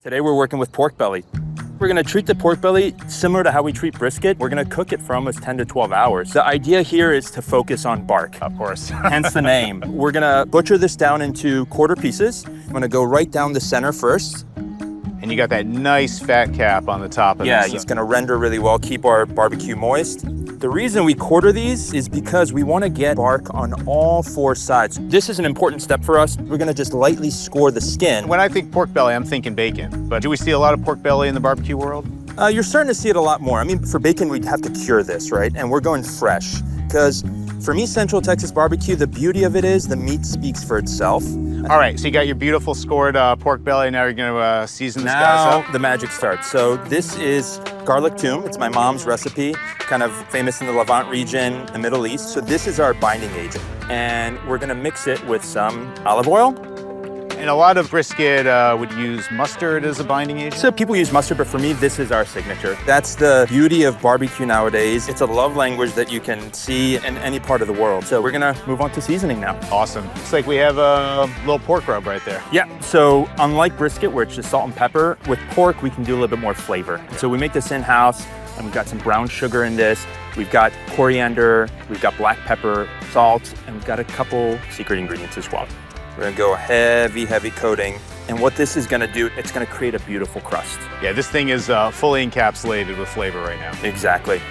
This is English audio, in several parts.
Today we're working with pork belly. We're gonna treat the pork belly similar to how we treat brisket. We're gonna cook it for almost 10 to 12 hours. The idea here is to focus on bark. Of course. Hence the name. We're gonna butcher this down into quarter pieces. I'm gonna go right down the center first. And you got that nice fat cap on the top of it. Yeah, it's gonna render really well, keep our barbecue moist. The reason we quarter these is because we wanna get bark on all four sides. This is an important step for us. We're gonna just lightly score the skin. When I think pork belly, I'm thinking bacon. But do we see a lot of pork belly in the barbecue world? You're starting to see it a lot more. I mean, for bacon, we'd have to cure this, right? And we're going fresh. Because for me, Central Texas barbecue, the beauty of it is the meat speaks for itself. All right, so you got your beautiful scored pork belly. Now you're gonna season this guy Now up. the magic starts. So this is garlic toum. It's my mom's recipe, kind of famous in the Levant region, the Middle East. So this is our binding agent. And we're gonna mix it with some olive oil. And a lot of brisket would use mustard as a binding agent. So people use mustard, but for me, this is our signature. That's the beauty of barbecue nowadays. It's a love language that you can see in any part of the world. So we're gonna move on to seasoning now. Awesome. Looks like we have a little pork rub right there. Yeah, so unlike brisket, where it's just salt and pepper, with pork, we can do a little bit more flavor. So we make this in-house, and we've got some brown sugar in this. We've got coriander, we've got black pepper, salt, and we've got a couple secret ingredients as well. We're gonna go heavy, heavy coating. And what this is gonna do, it's gonna create a beautiful crust. Yeah, this thing is fully encapsulated with flavor right now. Exactly.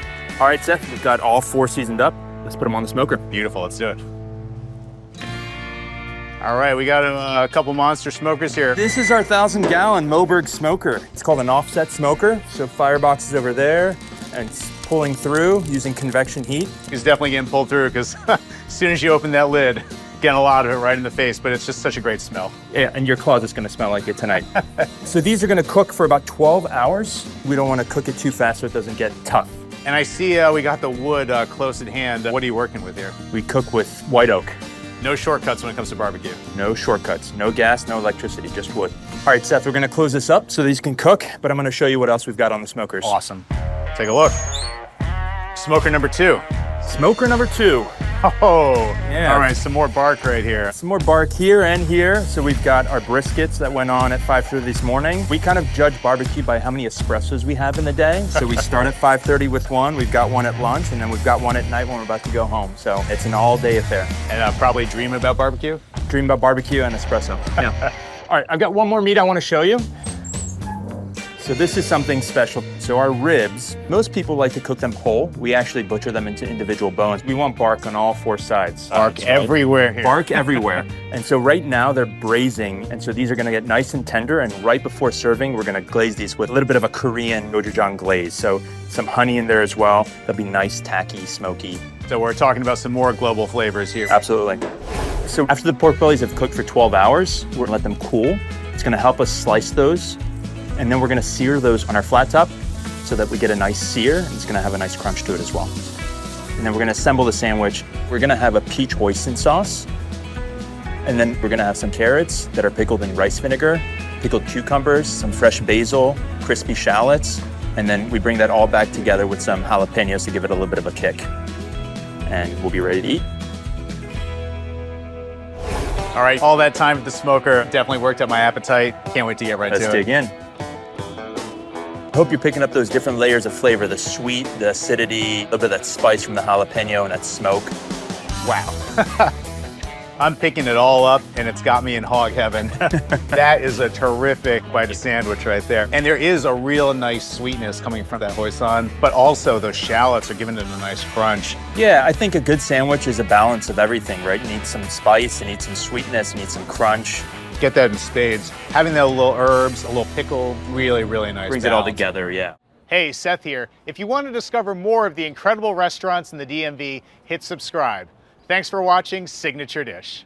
All right, Seth, we've got all four seasoned up. Let's put them on the smoker. Beautiful, let's do it. All right, we got a couple monster smokers here. This is our 1,000-gallon Moberg smoker. It's called an offset smoker. So firebox is over there, and it's pulling through using convection heat. It's definitely getting pulled through because as soon as you open that lid, getting a lot of it right in the face, but it's just such a great smell. Yeah, and your closet's gonna smell like it tonight. So these are gonna cook for about 12 hours. We don't wanna cook it too fast so it doesn't get tough. And I see we got the wood close at hand. What are you working with here? We cook with white oak. No shortcuts when it comes to barbecue. No shortcuts, no gas, no electricity, just wood. All right, Seth, we're gonna close this up so these can cook, but I'm gonna show you what else we've got on the smokers. Awesome. Take a look. Smoker number 2. Smoker number 2. Oh, yeah. All right, some more bark right here. Some more bark here and here. So we've got our briskets that went on at 5:30 this morning. We kind of judge barbecue by how many espressos we have in the day. So we start at 5:30 with one, we've got one at lunch, and then we've got one at night when we're about to go home. So it's an all-day affair. And probably dream about barbecue? Dream about barbecue and espresso. Yeah. All right, I've got one more meat I want to show you. So this is something special. So our ribs, most people like to cook them whole. We actually butcher them into individual bones. We want bark on all four sides. Bark everywhere here. Bark everywhere. And so right now they're braising. And so these are gonna get nice and tender. And right before serving, we're gonna glaze these with a little bit of a Korean gochujang glaze. So some honey in there as well. They'll be nice, tacky, smoky. So we're talking about some more global flavors here. Absolutely. So after the pork bellies have cooked for 12 hours, we're gonna let them cool. It's gonna help us slice those. And then we're gonna sear those on our flat top so that we get a nice sear, and it's gonna have a nice crunch to it as well. And then we're gonna assemble the sandwich. We're gonna have a peach hoisin sauce, and then we're gonna have some carrots that are pickled in rice vinegar, pickled cucumbers, some fresh basil, crispy shallots, and then we bring that all back together with some jalapeños to give it a little bit of a kick. And we'll be ready to eat. All right, all that time at the smoker definitely worked up my appetite. Can't wait to get right to it. Let's dig in. I hope you're picking up those different layers of flavor, the sweet, the acidity, a little bit of that spice from the jalapeno and that smoke. Wow. I'm picking it all up and it's got me in hog heaven. That is a terrific bite of sandwich right there. And there is a real nice sweetness coming from that hoisin, but also those shallots are giving it a nice crunch. Yeah, I think a good sandwich is a balance of everything, right? You need some spice, you need some sweetness, you need some crunch. Get that in spades. Having that little herbs, a little pickle, really, really nice. Brings it all together, yeah. Hey, Seth here. If you want to discover more of the incredible restaurants in the DMV, hit subscribe. Thanks for watching Signature Dish.